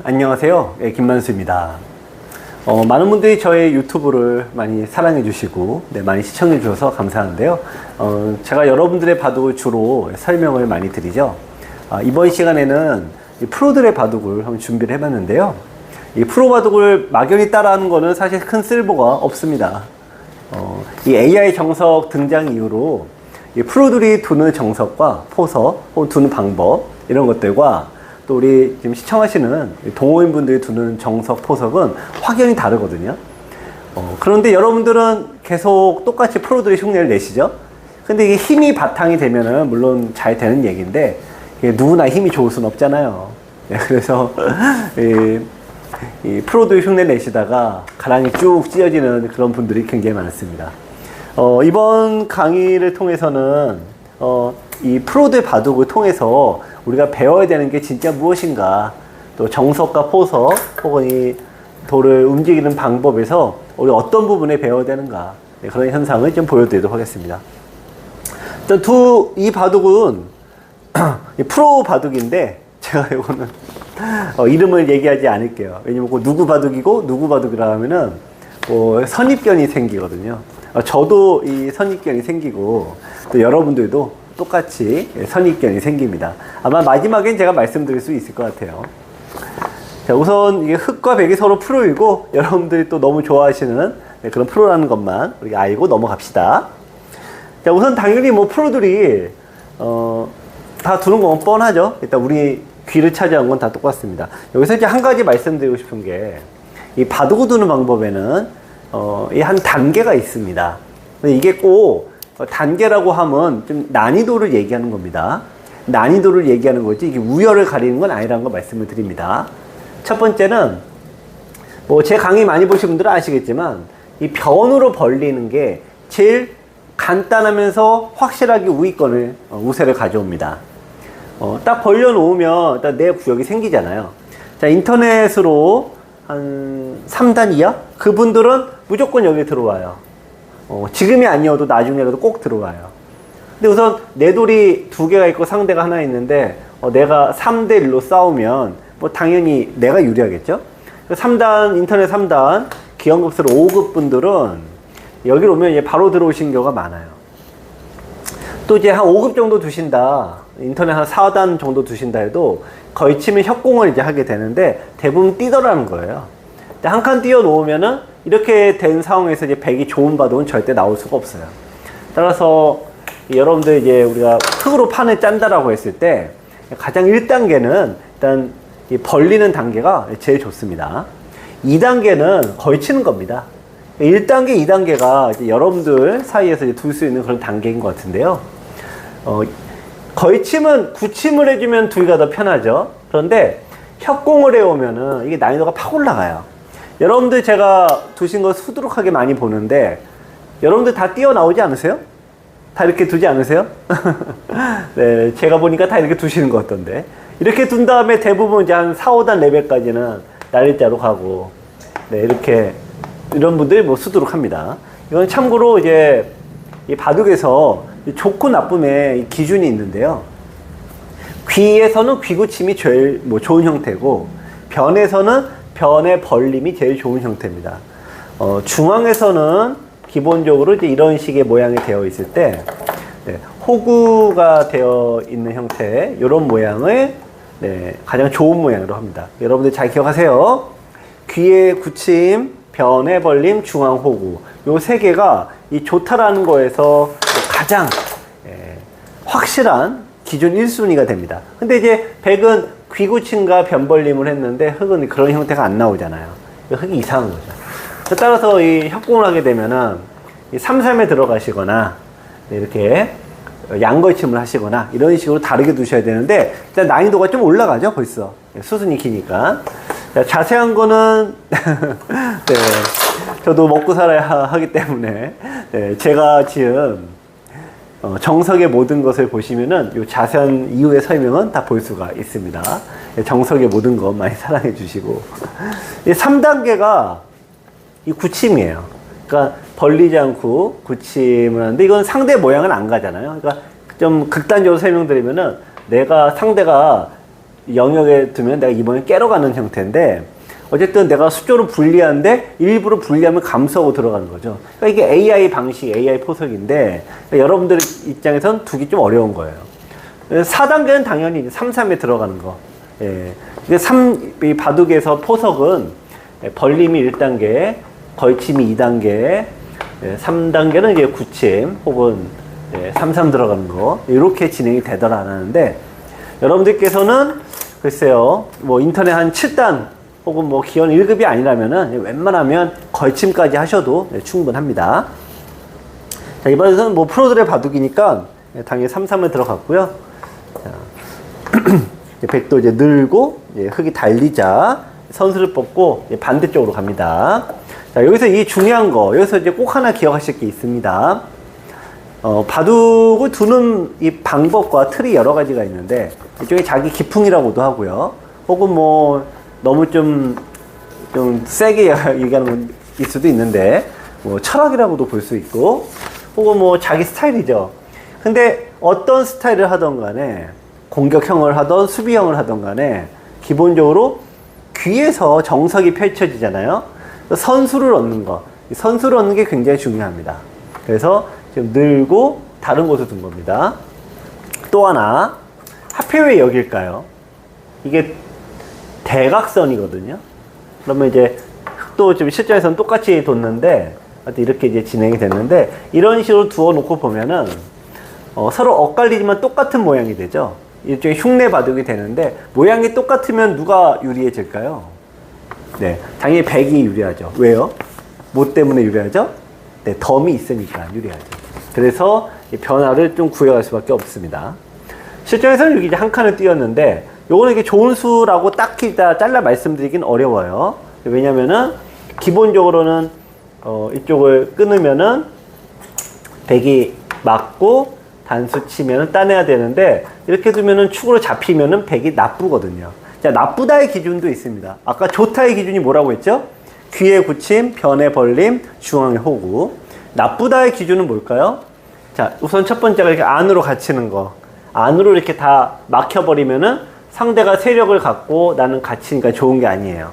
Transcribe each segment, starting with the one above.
안녕하세요. 네, 김만수입니다. 많은 분들이 저의 유튜브를 많이 사랑해 주시고 많이 시청해 주셔서 감사한데요. 제가 여러분들의 바둑을 주로 설명을 많이 드리죠. 이번 시간에는 이 프로들의 바둑을 한번 준비를 해봤는데요. 이 프로 바둑을 막연히 따라하는 거는 사실 큰 쓸모가 없습니다. 이 AI 정석 등장 이후로 이 프로들이 두는 정석과 포석, 혹은 두는 방법 이런 것들과 또 우리 지금 시청하시는 동호인분들이 두는 정석, 포석은 확연히 다르거든요. 그런데 여러분들은 계속 똑같이 프로들의 흉내를 내시죠? 근데 이게 힘이 바탕이 되면은 물론 잘 되는 얘기인데 누구나 힘이 좋을 순 없잖아요. 그래서 이 프로들의 흉내 내시다가 가랑이 쭉 찢어지는 그런 분들이 굉장히 많습니다. 이번 강의를 통해서는 이 프로들 바둑을 통해서 우리가 배워야 되는 게 진짜 무엇인가, 또 정석과 포석 혹은 이 돌을 움직이는 방법에서 우리 어떤 부분에 배워야 되는가, 그런 현상을 좀 보여드리도록 하겠습니다. 일단 이 바둑은 프로 바둑인데 제가 이거는 이름을 얘기하지 않을게요. 왜냐면 누구 바둑이고 누구 바둑이라 하면은 선입견이 생기거든요. 저도 이 선입견이 생기고 또 여러분들도 똑같이 선입견이 생깁니다. 아마 마지막엔 제가 말씀드릴 수 있을 것 같아요. 자, 우선 이게 흑과 백이 서로 프로이고 여러분들이 또 너무 좋아하시는 그런 프로라는 것만 우리가 알고 넘어갑시다. 자, 우선 당연히 프로들이 다 두는 건 뻔하죠. 일단 우리 귀를 차지한 건 다 똑같습니다. 여기서 이제 한 가지 말씀드리고 싶은 게, 이 바둑을 두는 방법에는 이 한 단계가 있습니다. 근데 이게 꼭 단계라고 하면 좀 난이도를 얘기하는 겁니다. 난이도를 얘기하는 거지 이게 우열을 가리는 건 아니라는 거 말씀을 드립니다. 첫 번째는 제 강의 많이 보신 분들은 아시겠지만 이 변으로 벌리는 게 제일 간단하면서 확실하게 우위권을 우세를 가져옵니다. 딱 벌려 놓으면 일단 내 구역이 생기잖아요. 자, 인터넷으로 한 3단 이하? 그분들은 무조건 여기 들어와요. 지금이 아니어도 나중에라도 꼭 들어와요. 근데 우선 내 돌이 두 개가 있고 상대가 하나 있는데 내가 3대 1로 싸우면 당연히 내가 유리하겠죠? 3단, 인터넷 3단, 기원급수로 5급 분들은 여기로 오면 이제 바로 들어오신 경우가 많아요. 또 이제 한 5급 정도 두신다, 인터넷 한 4단 정도 두신다 해도 걸치면 협공을 이제 하게 되는데 대부분 뛰더라는 거예요. 한 칸 띄워 놓으면은 이렇게 된 상황에서 이제 백이 좋은 바둑은 절대 나올 수가 없어요. 따라서 여러분들 이제 우리가 흙으로 판을 짠다라고 했을 때 가장 1단계는 일단 이 벌리는 단계가 제일 좋습니다. 2단계는 걸치는 겁니다. 1단계, 2단계가 이제 여러분들 사이에서 이제 둘 수 있는 그런 단계인 것 같은데요. 걸침은 굳힘을 해주면 두기가 더 편하죠. 그런데 협공을 해오면은 이게 난이도가 팍 올라가요. 여러분들 제가 두신 거 수두룩하게 많이 보는데 여러분들 다 뛰어나오지 않으세요? 다 이렇게 두지 않으세요? 네, 제가 보니까 다 이렇게 두시는 것 같던데, 이렇게 둔 다음에 대부분 이제 한 4, 5단 레벨까지는 날릴자로 가고, 네, 이렇게 이런 분들이 수두룩합니다. 이건 참고로 이제 이 바둑에서 좋고 나쁨의 기준이 있는데요. 귀에서는 귀구침이 제일 좋은 형태고, 변에서는 변의 벌림이 제일 좋은 형태입니다. 중앙에서는 기본적으로 이제 이런 식의 모양이 되어 있을 때, 호구가 되어 있는 형태, 이런 모양을 가장 좋은 모양으로 합니다. 여러분들 잘 기억하세요. 귀의 구침, 변의 벌림, 중앙 호구, 요 세 개가 이 좋다라는 거에서 가장 확실한 기준 1순위가 됩니다. 근데 이제 백은 귀구침과 변벌림을 했는데 흙은 그런 형태가 안 나오잖아요. 흙이 이상한 거죠. 따라서 이 협공을 하게 되면은 3-3에 들어가시거나 이렇게 양걸침을 하시거나 이런 식으로 다르게 두셔야 되는데, 일단 난이도가 좀 올라가죠. 벌써 수순이 기니까. 자, 자세한 거는 네, 저도 먹고 살아야 하기 때문에 제가 지금 정석의 모든 것을 보시면은 요 자세한 이후의 설명은 다 볼 수가 있습니다. 정석의 모든 것 많이 사랑해 주시고, 3단계가 이 구침이에요. 그러니까 벌리지 않고 구침을 하는데, 이건 상대 모양은 안 가잖아요. 그러니까 좀 극단적으로 설명드리면은, 상대가 영역에 두면 내가 이번에 깨러 가는 형태인데, 어쨌든 내가 수조로 분리하는데 일부러 분리하면 감수하고 들어가는 거죠. 그러니까 이게 AI 방식, AI 포석인데, 그러니까 여러분들 입장에선 두기 좀 어려운 거예요. 4단계는 당연히 3, 3에 들어가는 거. 예. 이 바둑에서 포석은 벌림이 1단계, 걸침이 2단계, 3단계는 이제 굳힘 혹은 3, 3 들어가는 거, 이렇게 진행이 되더라 하는데, 여러분들께서는 글쎄요, 뭐 인터넷 한 7단 혹은 뭐 기원 1급이 아니라면은 웬만하면 걸침까지 하셔도 충분합니다. 자, 이번에는 뭐 프로들의 바둑이니까 당연히 3, 3에 들어갔고요. 자, 백도 이제 늘고 흙이 달리자 선수를 뽑고 반대쪽으로 갑니다. 자, 여기서 이 중요한 거, 여기서 이제 꼭 하나 기억하실 게 있습니다. 바둑을 두는 이 방법과 틀이 여러 가지가 있는데, 일종의 자기 기풍이라고도 하고요. 혹은 뭐, 너무 좀 세게 얘기하는 건 있을 수도 있는데, 뭐, 철학이라고도 볼 수 있고, 혹은 뭐, 자기 스타일이죠. 근데 어떤 스타일을 하던 간에, 공격형을 하던 수비형을 하던 간에, 기본적으로 귀에서 정석이 펼쳐지잖아요. 선수를 얻는 거. 선수를 얻는 게 굉장히 중요합니다. 그래서 지금 늘고 다른 곳에 둔 겁니다. 또 하나, 하필 왜 여길까요? 이게 대각선이거든요. 그러면 이제 흙도 좀 실전에서는 똑같이 뒀는데, 이렇게 이제 진행이 됐는데, 이런 식으로 두어 놓고 보면은, 서로 엇갈리지만 똑같은 모양이 되죠. 일종의 흉내 바둑이 되는데, 모양이 똑같으면 누가 유리해질까요? 네, 당연히 백이 유리하죠. 왜요? 뭐 때문에 유리하죠? 네, 덤이 있으니까 유리하죠. 그래서 이 변화를 좀 구해갈 수밖에 없습니다. 실전에서는 여기 이제 한 칸을 띄웠는데, 요거는 이게 좋은 수라고 딱히 다 잘라 말씀드리긴 어려워요. 왜냐면은, 기본적으로는, 이쪽을 끊으면은, 백이 맞고, 단수 치면은 따내야 되는데, 이렇게 두면은 축으로 잡히면은 백이 나쁘거든요. 자, 나쁘다의 기준도 있습니다. 아까 좋다의 기준이 뭐라고 했죠? 귀의 굳힘, 변의 벌림, 중앙의 호구. 나쁘다의 기준은 뭘까요? 자, 우선 첫 번째가 이렇게 안으로 갇히는 거. 안으로 이렇게 다 막혀버리면은 상대가 세력을 갖고 나는 갇히니까 좋은 게 아니에요.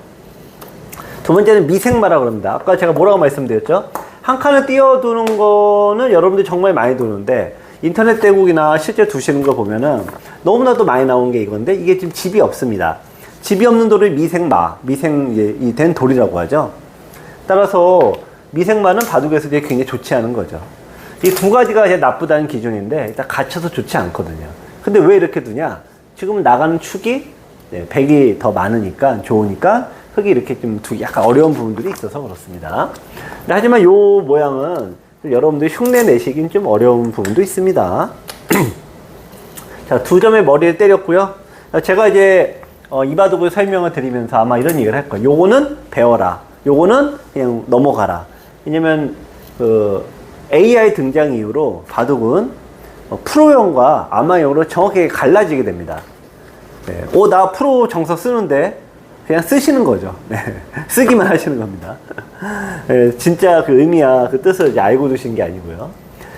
두 번째는 미생마라고 합니다. 아까 제가 뭐라고 말씀드렸죠? 한 칸을 띄워두는 거는 여러분들이 정말 많이 두는데, 인터넷 대국이나 실제 두시는 거 보면은 너무나도 많이 나온 게 이건데, 이게 지금 집이 없습니다. 집이 없는 돌을 미생마, 미생이 된 돌이라고 하죠. 따라서 미생마는 바둑에서 이제 굉장히 좋지 않은 거죠. 이 두 가지가 이제 나쁘다는 기준인데, 일단 갇혀서 좋지 않거든요. 근데 왜 이렇게 두냐? 지금 나가는 축이 백이 더 많으니까, 좋으니까 흙이 이렇게 좀 두기 약간 어려운 부분들이 있어서 그렇습니다. 근데 하지만 요 모양은 여러분들이 흉내 내시긴 좀 어려운 부분도 있습니다. 자, 두 점의 머리를 때렸고요. 제가 이제 이 바둑을 설명을 드리면서 아마 이런 얘기를 할 거예요. 요거는 배워라. 요거는 그냥 넘어가라. 왜냐면 그 AI 등장 이후로 바둑은 프로용과 아마용으로 정확하게 갈라지게 됩니다. 네. 나 프로 정석 쓰는데 그냥 쓰시는 거죠. 네. 쓰기만 하시는 겁니다. 네, 진짜 그 의미야, 그 뜻을 이제 알고 두신 게 아니고요.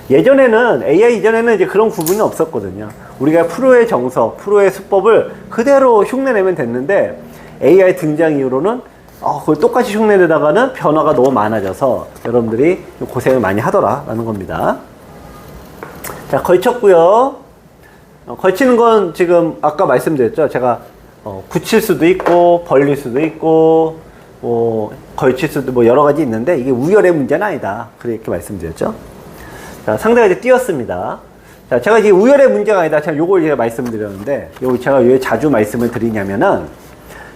예전에는, AI 이전에는 이제 그런 구분이 없었거든요. 우리가 프로의 정석, 프로의 수법을 그대로 흉내내면 됐는데, AI 등장 이후로는, 그걸 똑같이 흉내내다가는 변화가 너무 많아져서 여러분들이 고생을 많이 하더라라는 겁니다. 자, 걸쳤고요. 걸치는 건 지금 아까 말씀드렸죠. 제가 굳힐 수도 있고 벌릴 수도 있고 뭐 걸칠 수도 뭐 여러 가지 있는데, 이게 우열의 문제는 아니다, 그렇게 말씀드렸죠. 자, 상대가 이제 띄었습니다. 자, 제가 이제 우열의 문제가 아니다, 제가 요걸 이제 말씀드렸는데, 요거 제가 왜 자주 말씀을 드리냐면은,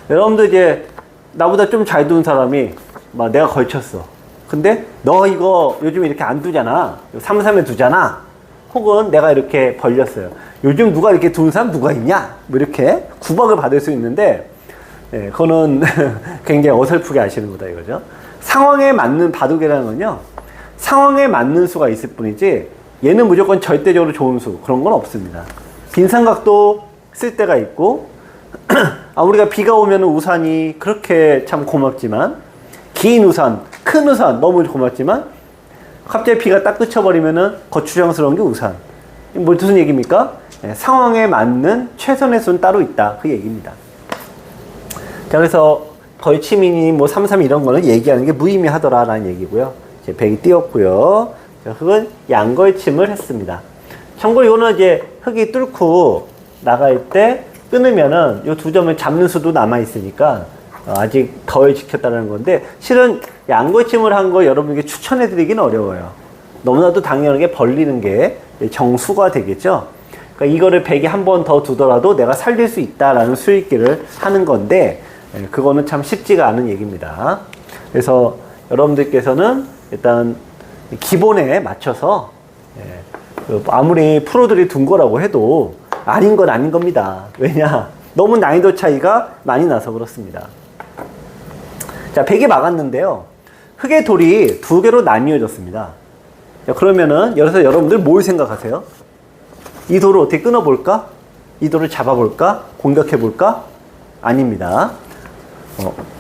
여러분들 이제 나보다 좀 잘 두는 사람이 막 내가 걸쳤어. 근데 너 이거 요즘 이렇게 안 두잖아, 3-3에 두잖아, 혹은 내가 이렇게 벌렸어요. 요즘 누가 이렇게 두는 사람 누가 있냐? 뭐 이렇게 구박을 받을 수 있는데, 네, 그거는 굉장히 어설프게 하시는 거다 이거죠. 상황에 맞는 바둑이라는 건요, 상황에 맞는 수가 있을 뿐이지 얘는 무조건 절대적으로 좋은 수, 그런 건 없습니다. 빈삼각도 쓸 때가 있고, 우리가 비가 오면 우산이 그렇게 참 고맙지만, 긴 우산, 큰 우산 너무 고맙지만, 갑자기 비가 딱 그쳐버리면은 거추장스러운 게 우산. 뭐 무슨 얘기입니까? 상황에 맞는 최선의 수는 따로 있다. 그 얘기입니다. 자, 그래서 걸침이니 뭐 33 이런 거는 얘기하는 게 무의미하더라라는 얘기고요. 이제 100이 띄었고요. 자, 흙은 양걸침을 했습니다. 참고로 이거는 이제 흙이 뚫고 나갈 때 끊으면은 이 두 점을 잡는 수도 남아있으니까 아직 덜 지켰다는 건데, 실은 양걸침을 한 거 여러분에게 추천해 드리기는 어려워요. 너무나도 당연하게 벌리는 게 정수가 되겠죠. 그러니까 이거를 100에 한 번 더 두더라도 내가 살릴 수 있다라는 수익기를 하는 건데, 그거는 참 쉽지가 않은 얘기입니다. 그래서 여러분들께서는 일단 기본에 맞춰서 아무리 프로들이 둔 거라고 해도 아닌 건 아닌 겁니다. 왜냐? 너무 난이도 차이가 많이 나서 그렇습니다. 자, 100이 막았는데요. 흙의 돌이 두 개로 나뉘어졌습니다. 자, 그러면은 여기서 여러분들 뭘 생각하세요? 이 돌을 어떻게 끊어볼까? 이 돌을 잡아볼까? 공격해볼까? 아닙니다.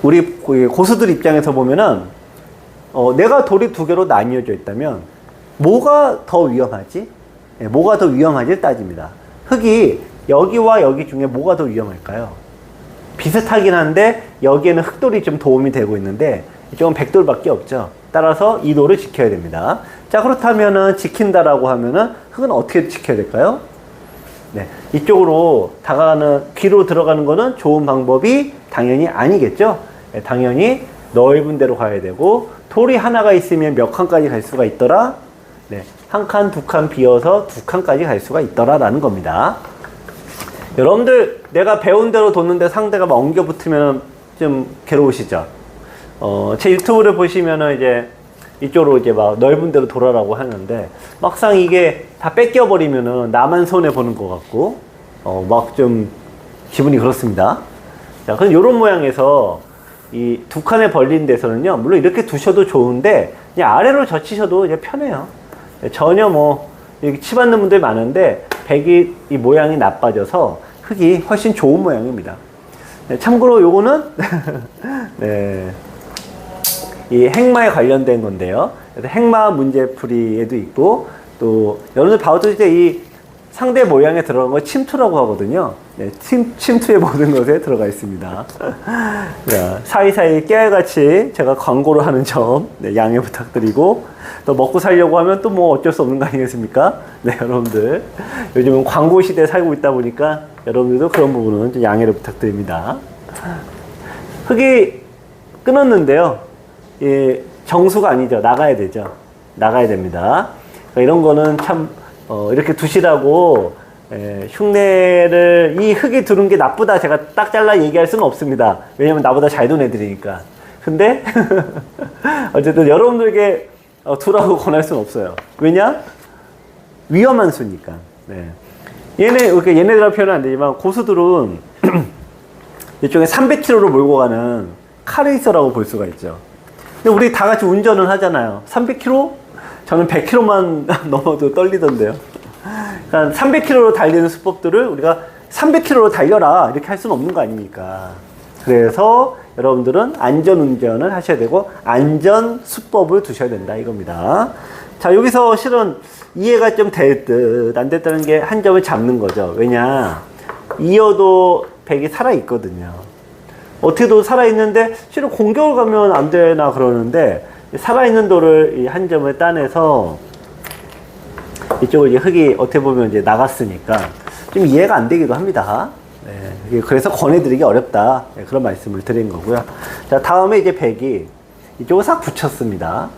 우리 고수들 입장에서 보면은 내가 돌이 두 개로 나뉘어져 있다면 뭐가 더 위험하지? 뭐가 더 위험하지 따집니다. 흙이 여기와 여기 중에 뭐가 더 위험할까요? 비슷하긴 한데 여기에는 흙돌이 좀 도움이 되고 있는데 이쪽은 백돌밖에 없죠. 따라서 이 돌을 지켜야 됩니다. 자, 그렇다면은 지킨다라고 하면은 흙은 어떻게 지켜야 될까요? 네, 이쪽으로 다가가는, 귀로 들어가는 거는 좋은 방법이 당연히 아니겠죠. 네, 당연히 넓은 데로 가야 되고, 돌이 하나가 있으면 몇 칸까지 갈 수가 있더라? 네, 한 칸, 두 칸 비어서 두 칸까지 갈 수가 있더라라는 겁니다. 여러분들 내가 배운 대로 뒀는데 상대가 막 엉겨 붙으면 좀 괴로우시죠? 제 유튜브를 보시면은 이제 이쪽으로 이제 막 넓은 데로 돌아라고 하는데, 막상 이게 다 뺏겨버리면은 나만 손해보는 것 같고, 막 좀 기분이 그렇습니다. 자, 그럼 요런 모양에서 이 두 칸에 벌린 데서는요, 물론 이렇게 두셔도 좋은데, 그냥 아래로 젖히셔도 이제 편해요. 전혀 뭐, 이렇게 치받는 분들이 많은데, 백이 이 모양이 나빠져서 흙이 훨씬 좋은 모양입니다. 네, 참고로 요거는, 네. 이 행마에 관련된 건데요. 그래서 행마 문제풀이에도 있고, 또 여러분들 봐도 이제 이 상대 모양에 들어간 거 침투라고 하거든요. 네, 침투의 모든 것에 들어가 있습니다. 자, 사이사이 깨알같이 제가 광고를 하는 점, 네, 양해 부탁드리고, 또 먹고 살려고 하면 또 뭐 어쩔 수 없는 거 아니겠습니까? 네, 여러분들. 요즘은 광고 시대에 살고 있다 보니까 여러분들도 그런 부분은 좀 양해를 부탁드립니다. 흙이 끊었는데요. 예, 정수가 아니죠. 나가야 되죠. 나가야 됩니다. 그러니까 이런 거는 참, 이렇게 두시라고, 흉내를, 이 흙이 두는 게 나쁘다 제가 딱 잘라 얘기할 수는 없습니다. 왜냐면 나보다 잘 둔 애들이니까. 근데, 어쨌든 여러분들에게 두라고 권할 수는 없어요. 왜냐? 위험한 수니까. 네. 얘네들하고 표현은 안 되지만, 고수들은 이쪽에 300km로 몰고 가는 카레이서라고 볼 수가 있죠. 근데 우리 다 같이 운전을 하잖아요. 300km? 저는 100km만 넘어도 떨리던데요. 그러니까 300km로 달리는 수법들을 우리가 300km로 달려라 이렇게 할 수는 없는 거 아닙니까? 그래서 여러분들은 안전운전을 하셔야 되고 안전 수법을 두셔야 된다 이겁니다. 자, 여기서 실은 이해가 좀 될 듯 안 됐다는 게 한 점을 잡는 거죠. 왜냐, 이어도 100이 살아있거든요. 어떻게도 살아있는데 실은 공격을 가면 안 되나 그러는데, 살아있는 돌을 이 한 점을 따내서 이쪽을 이제 흙이 어떻게 보면 이제 나갔으니까 좀 이해가 안 되기도 합니다. 네, 그래서 권해드리기 어렵다. 네, 그런 말씀을 드린 거고요. 자, 다음에 이제 100이 이쪽을 싹 붙였습니다.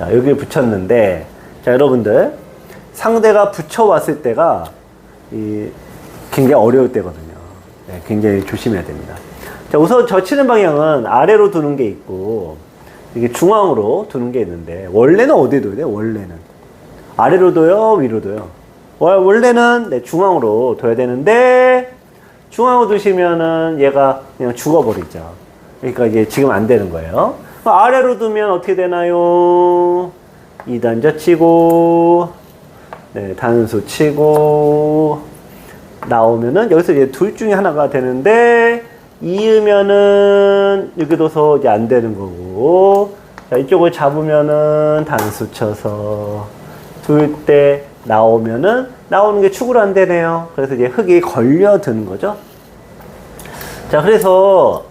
자, 여기를 붙였는데, 자, 여러분들 상대가 붙여왔을 때가 굉장히 어려울 때거든요. 네, 굉장히 조심해야 됩니다. 자, 우선 젖히는 방향은 아래로 두는 게 있고 이게 중앙으로 두는 게 있는데, 원래는 어디에 둬야 돼요? 원래는 아래로 둬요? 위로 둬요? 원래는 네, 중앙으로 둬야 되는데, 중앙으로 두시면은 얘가 그냥 죽어버리죠. 그러니까 이게 지금 안 되는 거예요. 아래로 두면 어떻게 되나요? 2단 젖히고, 네, 단수 치고 나오면은 여기서 이제 둘 중에 하나가 되는데, 이으면은 여기 둬서 이제 안 되는 거고, 자, 이쪽을 잡으면은 단수 쳐서 둘 때 나오면은 나오는 게 축으로 안 되네요. 그래서 이제 흙이 걸려드는 거죠. 자, 그래서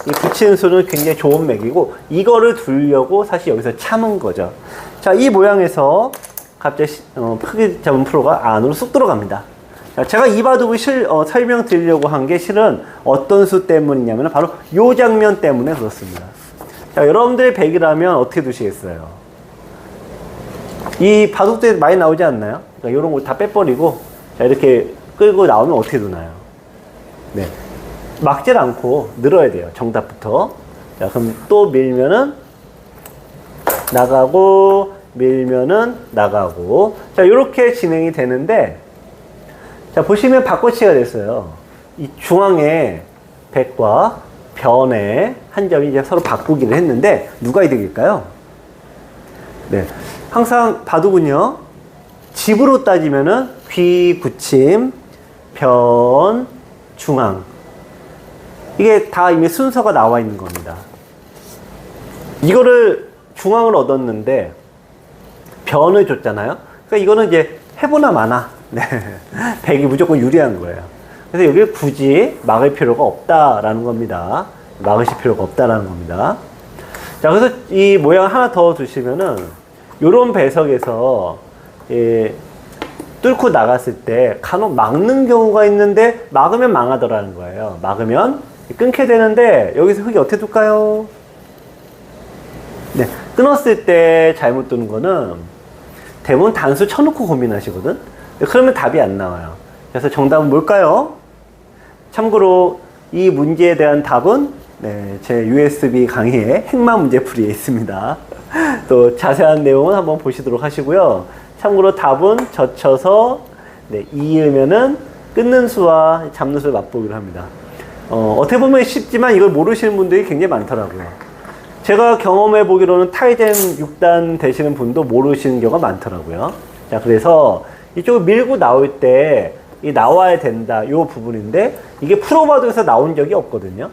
이 붙이는 수는 굉장히 좋은 맥이고, 이거를 두려고 사실 여기서 참은 거죠. 자, 이 모양에서 갑자기 크게 잡은 프로가 안으로 쑥 들어갑니다. 자, 제가 이 바둑을 설명드리려고 한 게 실은 어떤 수 때문이냐면 바로 이 장면 때문에 그렇습니다. 자, 여러분들의 100이라면 어떻게 두시겠어요? 이 바둑도 많이 나오지 않나요? 그러니까 이런 거 다 빼버리고, 자, 이렇게 끌고 나오면 어떻게 두나요? 네. 막질 않고 늘어야 돼요. 정답부터. 자, 그럼 또 밀면은 나가고, 밀면은 나가고. 자, 이렇게 진행이 되는데, 자, 보시면 바꿔치기가 됐어요. 이 중앙에 100과 변의 한 점이 이제 서로 바꾸기를 했는데, 누가 이득일까요? 네. 항상 바둑은요, 집으로 따지면은 귀, 굳힘, 변, 중앙. 이게 다 이미 순서가 나와 있는 겁니다. 이거를 중앙을 얻었는데 변을 줬잖아요. 그러니까 이거는 이제 해보나 마나. 네. 100이 무조건 유리한 거예요. 그래서 여기를 굳이 막을 필요가 없다라는 겁니다. 막으실 필요가 없다라는 겁니다. 자, 그래서 이 모양 하나 더 두시면은 요런 배석에서 뚫고 나갔을 때 간혹 막는 경우가 있는데 막으면 망하더라는 거예요. 막으면 끊게 되는데 여기서 흙이 어떻게 둘까요? 네, 끊었을 때 잘못 두는 거는 대부분 단수 쳐놓고 고민하시거든. 그러면 답이 안 나와요. 그래서 정답은 뭘까요? 참고로 이 문제에 대한 답은 제 USB 강의에 핵마 문제풀이에 있습니다. 또 자세한 내용은 한번 보시도록 하시고요. 참고로 답은 젖혀서 이으면은 끊는 수와 잡는 수를 맛보기로 합니다. 어떻게 보면 쉽지만 이걸 모르시는 분들이 굉장히 많더라고요. 제가 경험해 보기로는 타이젠 6단 되시는 분도 모르시는 경우가 많더라고요. 자, 그래서 이쪽을 밀고 나올 때 이 나와야 된다, 이 부분인데 이게 프로바둑에서 나온 적이 없거든요.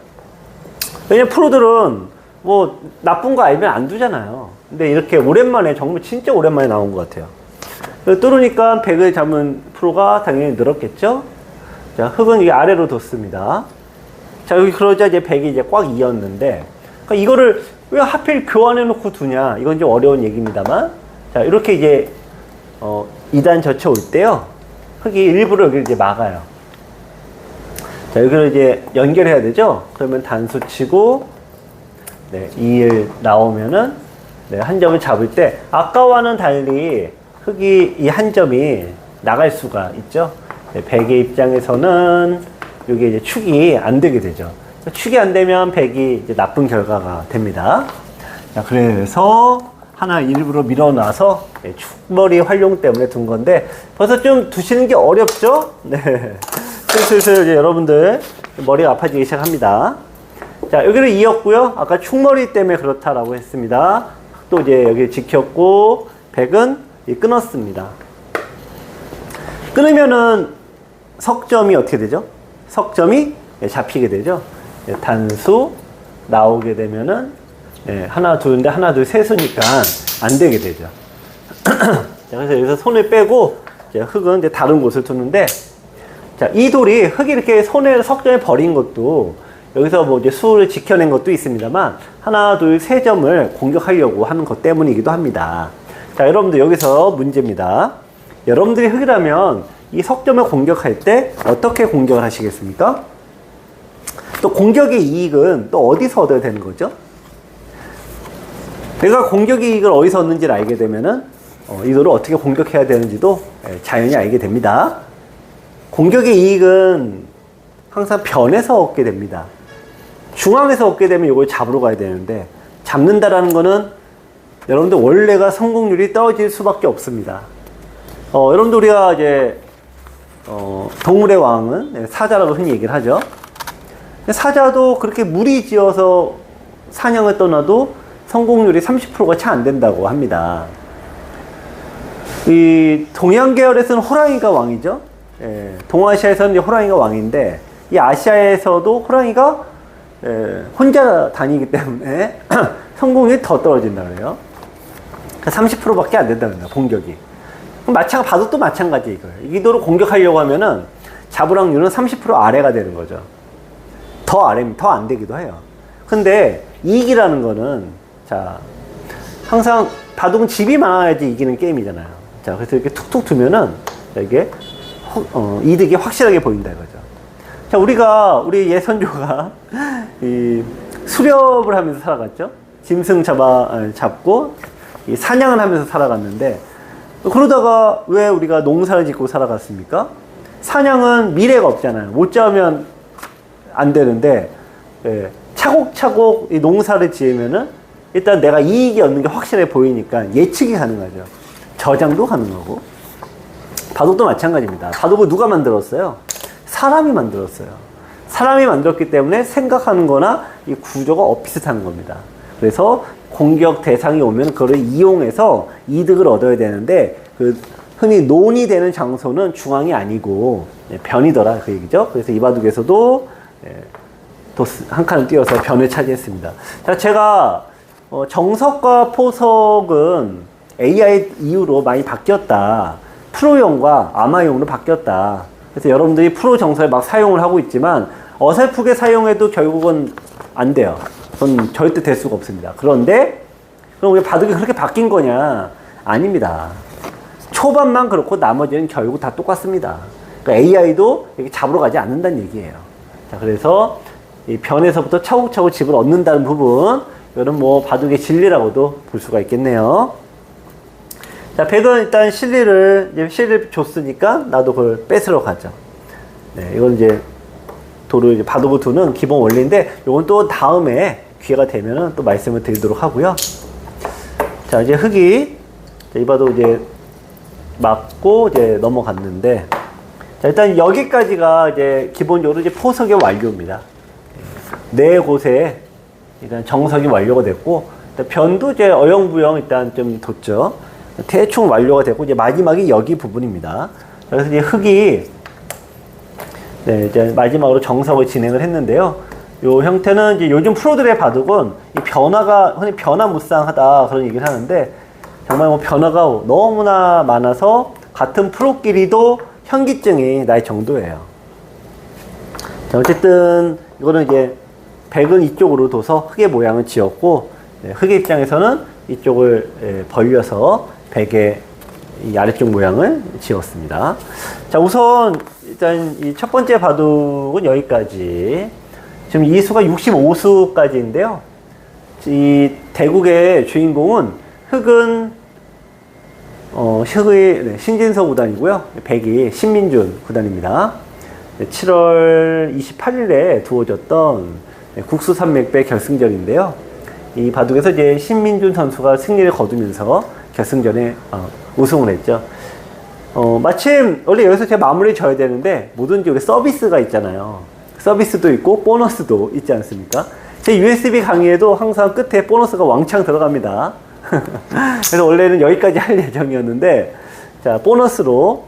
왜냐면 프로들은 뭐 나쁜 거 알면 안 두잖아요. 근데 이렇게 오랜만에, 정말 진짜 오랜만에 나온 것 같아요. 뚫으니까 100을 잡은 프로가 당연히 늘었겠죠. 자, 흙은 이게 아래로 뒀습니다. 자, 여기 그러자 이제 100이 이제 꽉 이었는데, 그러니까 이거를 왜 하필 교환해 놓고 두냐, 이건 좀 어려운 얘기입니다만, 자, 이렇게 이제 2단 젖혀 올 때요, 흙이 일부러 여기를 이제 막아요. 자, 여기를 이제 연결해야 되죠. 그러면 단수 치고 2일 나오면은 한 점을 잡을 때 아까와는 달리 흙이 이 한 점이 나갈 수가 있죠. 100의 입장에서는 이게 이제 축이 안 되게 되죠. 축이 안 되면 100이 이제 나쁜 결과가 됩니다. 자, 그래서 하나 일부러 밀어놔서 축머리 활용 때문에 둔 건데, 벌써 좀 두시는 게 어렵죠? 네. 슬슬 이제 여러분들 머리가 아파지기 시작합니다. 자, 여기를 이었고요. 아까 축머리 때문에 그렇다라고 했습니다. 또 이제 여기 지켰고, 100은 끊었습니다. 끊으면은 석점이 어떻게 되죠? 석점이 잡히게 되죠. 단수 나오게 되면은 하나 둘인데 하나 둘 셋수니까 안 되게 되죠. 자, 그래서 여기서 손을 빼고 이제 흙은 이제 다른 곳을 두는데, 자, 이 돌이 흙이 이렇게 손에 석점에 버린 것도 여기서 뭐 이제 수를 지켜낸 것도 있습니다만, 하나 둘 세 점을 공격하려고 하는 것 때문이기도 합니다. 자, 여러분들 여기서 문제입니다. 여러분들이 흙이라면 이 석점을 공격할 때 어떻게 공격을 하시겠습니까? 또 공격의 이익은 또 어디서 얻어야 되는 거죠? 내가 공격의 이익을 어디서 얻는지를 알게 되면은 이 돌을 어떻게 공격해야 되는지도 자연히 알게 됩니다. 공격의 이익은 항상 변에서 얻게 됩니다. 중앙에서 얻게 되면 이걸 잡으러 가야 되는데, 잡는다라는 거는 여러분들 원래가 성공률이 떨어질 수밖에 없습니다. 여러분들 우리가 이제 동물의 왕은 사자라고 흔히 얘기를 하죠. 사자도 그렇게 무리지어서 사냥을 떠나도 성공률이 30%가 채 안 된다고 합니다. 이 동양 계열에서는 호랑이가 왕이죠. 동아시아에서는 이제 호랑이가 왕인데, 이 아시아에서도 호랑이가 혼자 다니기 때문에 성공률이 더 떨어진다 그래요. 30%밖에 안 된다 그래요, 공격이. 바둑도 마찬가지 이거예요. 이기도로 공격하려고 하면은 자불확률은 30% 아래가 되는 거죠. 더 아래면 더 안 되기도 해요. 근데 이기라는 거는, 자, 항상 바둑은 집이 많아야지 이기는 게임이잖아요. 자, 그래서 이렇게 툭툭 두면은, 이게, 이득이 확실하게 보인다 이거죠. 자, 우리 예선조가, 수렵을 하면서 살아갔죠? 짐승 잡고, 사냥을 하면서 살아갔는데, 그러다가 왜 우리가 농사를 짓고 살아갔습니까? 사냥은 미래가 없잖아요. 못 잡으면 안 되는데, 예, 차곡차곡 이 농사를 지으면은 일단 내가 이익이 얻는 게 확실해 보이니까 예측이 가능하죠. 저장도 가능하고. 바둑도 마찬가지입니다. 바둑을 누가 만들었어요? 사람이 만들었어요. 사람이 만들었기 때문에 생각하는 거나 이 구조가 비슷한 겁니다. 그래서 공격 대상이 오면 그걸 이용해서 이득을 얻어야 되는데, 흔히 논이 되는 장소는 중앙이 아니고 변이더라 그 얘기죠. 그래서 이 바둑에서도 도스 한 칸을 띄워서 변을 차지했습니다. 자, 제가 정석과 포석은 AI 이후로 많이 바뀌었다. 프로용과 아마용으로 바뀌었다. 그래서 여러분들이 프로 정서에 막 사용을 하고 있지만 어설프게 사용해도 결국은 안 돼요. 그건 절대 될 수가 없습니다. 그런데 그럼 왜 바둑이 그렇게 바뀐 거냐? 아닙니다. 초반만 그렇고 나머지는 결국 다 똑같습니다. 그러니까 AI도 이렇게 잡으러 가지 않는다는 얘기예요. 자, 그래서 이 변에서부터 차곡차곡 집을 얻는다는 부분, 이거는 뭐 바둑의 진리라고도 볼 수가 있겠네요. 자, 백은 일단 실리를 줬으니까 나도 그걸 뺏으러 가죠. 네, 이건 이제 도를 이제 바둑을 두는 기본 원리인데, 이건 또 다음에 기회가 되면은 또 말씀을 드리도록 하고요. 자, 이제 흑이 이 바둑 이제 맞고 이제 넘어갔는데, 자, 일단 여기까지가 이제 기본적으로 이제 포석의 완료입니다. 네 곳에 일단 정석이 완료가 됐고, 변도 이제 어영부영 일단 좀 뒀죠. 대충 완료가 됐고, 이제 마지막이 여기 부분입니다. 그래서 이제 흑이, 네, 이제 마지막으로 정석을 진행을 했는데요. 요 형태는 이제 요즘 프로들의 바둑은 이 변화가, 흔히 변화무쌍하다 그런 얘기를 하는데, 정말 뭐 변화가 너무나 많아서 같은 프로끼리도 현기증이 날 정도예요. 자, 어쨌든 이거는 이제 백은 이쪽으로 둬서 흑의 모양을 지었고, 네, 흑의 입장에서는 이쪽을 벌려서 백의 이 아래쪽 모양을 지었습니다. 자, 우선 일단 이 첫 번째 바둑은 여기까지. 지금 이 수가 65수까지인데요. 이 대국의 주인공은 흑은 흑의 신진서 구단이고요. 백이 신민준 구단입니다. 7월 28일에 두어졌던 국수산맥배 결승전인데요. 이 바둑에서 이제 신민준 선수가 승리를 거두면서 결승전에 우승을 했죠. 마침 원래 여기서 제가 마무리 져야 되는데, 뭐든지 우리 서비스가 있잖아요. 서비스도 있고 보너스도 있지 않습니까? 제 USB 강의에도 항상 끝에 보너스가 왕창 들어갑니다. 그래서 원래는 여기까지 할 예정이었는데, 자, 보너스로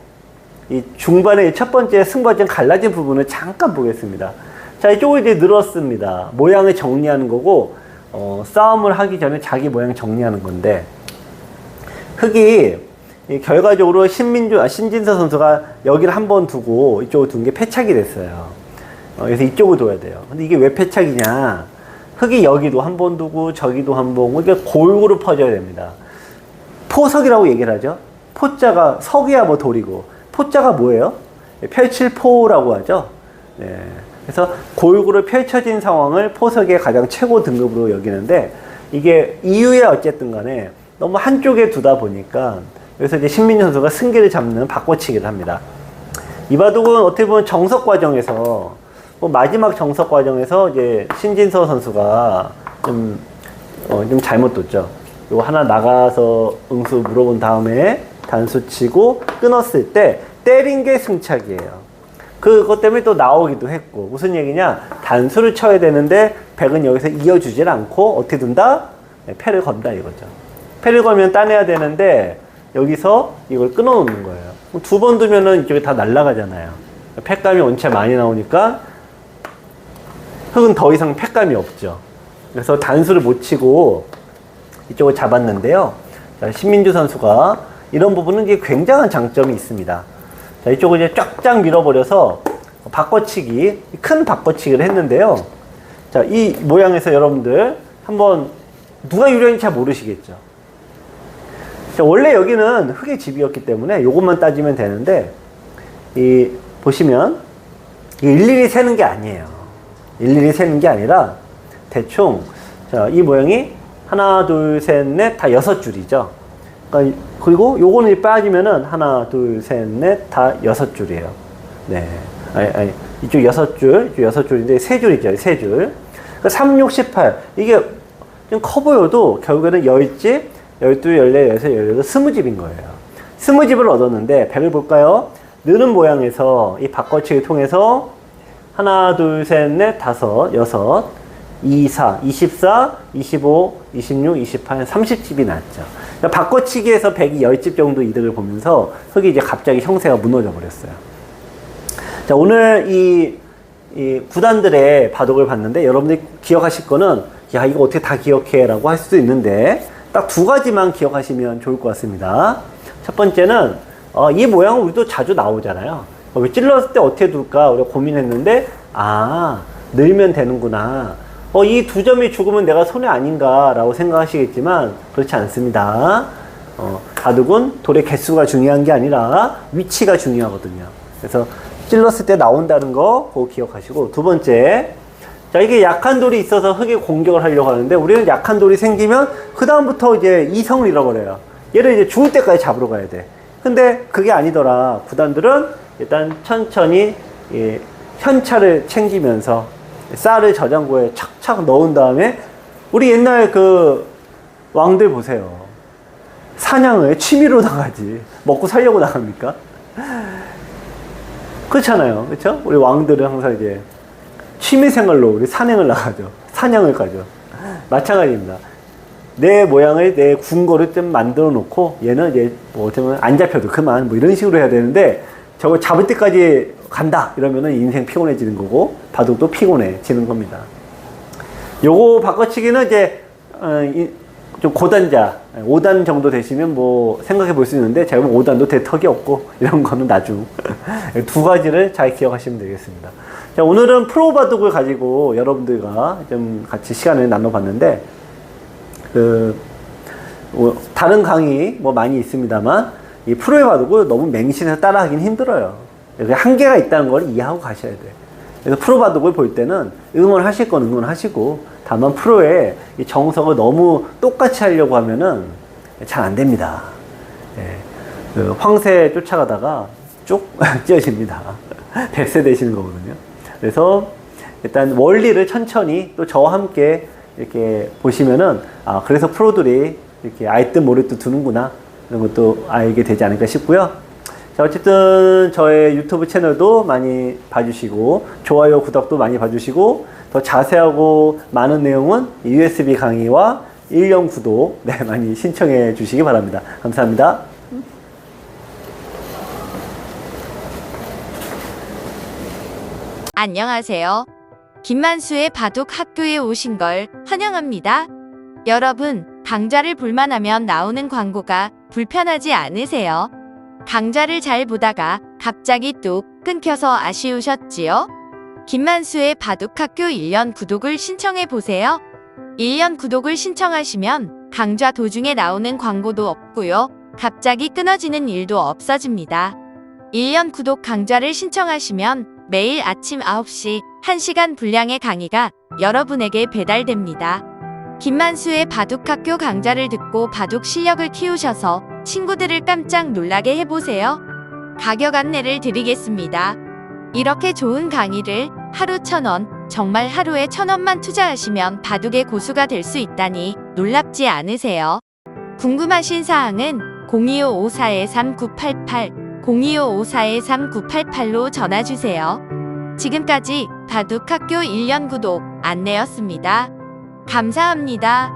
이 중반에 첫 번째 승부전 갈라진 부분을 잠깐 보겠습니다. 자, 이쪽을 이제 늘었습니다. 모양을 정리하는 거고, 싸움을 하기 전에 자기 모양 정리하는 건데, 흑이 결과적으로 신진서 선수가 여기를 한 번 두고 이쪽을 둔 게 패착이 됐어요. 그래서 이쪽을 둬야 돼요. 근데 이게 왜 패착이냐? 흑이 여기도 한 번 두고 저기도 한 번, 이게 골고루 퍼져야 됩니다. 포석이라고 얘기를 하죠. 포자가 석이야 뭐 돌이고, 포자가 뭐예요? 펼칠포라고 하죠. 네. 그래서 골고루 펼쳐진 상황을 포석의 가장 최고 등급으로 여기는데, 이게 이유에 어쨌든 간에 너무 한쪽에 두다 보니까, 그래서 이제 신민준 선수가 승기를 잡는 바꿔치기를 합니다. 이 바둑은 어떻게 보면 정석 과정에서, 마지막 정석 과정에서 이제 신진서 선수가 좀 잘못 뒀죠. 요거 하나 나가서 응수 물어본 다음에 단수 치고 끊었을 때 때린 게 승착이에요. 그것 때문에 또 나오기도 했고, 무슨 얘기냐? 단수를 쳐야 되는데 백은 여기서 이어주질 않고 어떻게 둔다? 네, 패를 건다 이거죠. 패를 걸면 따내야 되는데 여기서 이걸 끊어놓는 거예요. 두 번 두면은 이쪽에 다 날아가잖아요. 패감이 원체 많이 나오니까 흑은 더 이상 패감이 없죠. 그래서 단수를 못 치고 이쪽을 잡았는데요. 자, 신민주 선수가 이런 부분은 이게 굉장한 장점이 있습니다. 자, 이쪽을 이제 쫙쫙 밀어버려서 바꿔치기, 큰 바꿔치기를 했는데요. 자, 이 모양에서 여러분들 한번 누가 유리한지 잘 모르시겠죠. 자, 원래 여기는 흙의 집이었기 때문에 이것만 따지면 되는데, 이 보시면 일일이 세는 게 아니에요. 일일이 세는 게 아니라 대충 자, 이 모양이 하나, 둘, 셋, 넷 다 6줄이죠. 그러니까 그리고 요거는 빠지면은 하나, 둘, 셋, 넷 다 6줄이에요. 네. 아니, 이쪽 6줄, 이쪽 6줄인데 3줄이죠. 3줄. 그러니까 3, 6, 18. 이게 좀 커 보여도 결국에는 10집, 12, 14, 16, 18, 20집인 거예요. 20집을 얻었는데 100을 볼까요? 느는 모양에서 이 바꿔치기를 통해서 하나, 둘, 셋, 넷, 다섯, 여섯, 24, 24, 25, 26, 28, 30집이 났죠. 그러니까 바꿔치기에서 100이 10집 정도 이득을 보면서 흙이 이제 갑자기 형세가 무너져 버렸어요. 자, 오늘 이 구단들의 바둑을 봤는데 여러분들이 기억하실 거는 야, 이거 어떻게 다 기억해? 라고 할 수도 있는데 딱 2가지만 기억하시면 좋을 것 같습니다. 첫 번째는 이 모양은 우리도 자주 나오잖아요. 왜 찔렀을 때 어떻게 둘까? 우리가 고민했는데 늘면 되는구나. 이 2점이 죽으면 내가 손해 아닌가 라고 생각하시겠지만 그렇지 않습니다. 바둑은 돌의 개수가 중요한 게 아니라 위치가 중요하거든요. 그래서 찔렀을 때 나온다는 거 그거 기억하시고, 두 번째, 자, 이게 약한 돌이 있어서 흙에 공격을 하려고 하는데 우리는 약한 돌이 생기면 그 다음부터 이제 이성을 잃어버려요. 얘를 이제 죽을 때까지 잡으러 가야 돼. 근데 그게 아니더라. 구단들은 일단 천천히 현찰을 챙기면서 쌀을 저장고에 착착 넣은 다음에, 우리 옛날 그 왕들 보세요. 사냥을 취미로 나가지 먹고 살려고 나갑니까? 그렇잖아요. 그렇죠? 우리 왕들은 항상 이제 취미 생활로 우리 산행을 나가죠. 사냥을 가죠. 마찬가지입니다. 내 모양을, 내 궁궐을 좀 만들어 놓고 얘는 이제 뭐 어쩌면 안 잡혀도 그만 뭐 이런 식으로 해야 되는데, 저거 잡을 때까지 간다 이러면은 인생 피곤해지는 거고 바둑도 피곤해지는 겁니다. 요거 바꿔치기는 이제 좀 고단자 5단 정도 되시면 뭐 생각해 볼 수 있는데, 제가 보면 5단도 될 턱이 없고 이런 거는 나중 2가지를 잘 기억하시면 되겠습니다. 자, 오늘은 프로 바둑을 가지고 여러분들과 좀 같이 시간을 나눠봤는데, 다른 강의 뭐 많이 있습니다만 이 프로의 바둑을 너무 맹신해서 따라하기는 힘들어요. 한계가 있다는 걸 이해하고 가셔야 돼요. 그래서 프로 바둑을 볼 때는 응원하실 건 응원하시고, 다만 프로의 이 정석을 너무 똑같이 하려고 하면은 잘 안 됩니다. 그 황새 쫓아가다가 쭉 찢어집니다. 백세 되시는 거거든요. 그래서 일단 원리를 천천히 또 저와 함께 이렇게 보시면은 그래서 프로들이 이렇게 알듯 모르듯 두는구나, 이런 것도 알게 되지 않을까 싶고요. 자, 어쨌든 저의 유튜브 채널도 많이 봐주시고 좋아요, 구독도 많이 봐주시고, 더 자세하고 많은 내용은 USB 강의와 1년 구독 많이 신청해 주시기 바랍니다. 감사합니다. 안녕하세요. 김만수의 바둑 학교에 오신 걸 환영합니다. 여러분, 강좌를 볼만하면 나오는 광고가 불편하지 않으세요? 강좌를 잘 보다가 갑자기 뚝 끊겨서 아쉬우셨지요? 김만수의 바둑학교 1년 구독을 신청해 보세요. 1년 구독을 신청하시면 강좌 도중에 나오는 광고도 없고요. 갑자기 끊어지는 일도 없어집니다. 1년 구독 강좌를 신청하시면 매일 아침 9시 1시간 분량의 강의가 여러분에게 배달됩니다. 김만수의 바둑학교 강좌를 듣고 바둑 실력을 키우셔서 친구들을 깜짝 놀라게 해보세요. 가격 안내를 드리겠습니다. 이렇게 좋은 강의를 하루 1,000원, 정말 하루에 1,000원만 투자하시면 바둑의 고수가 될 수 있다니 놀랍지 않으세요? 궁금하신 사항은 0255-413-988, 0255-413-988로 전화주세요. 지금까지 바둑학교 1년 구독 안내였습니다. 감사합니다.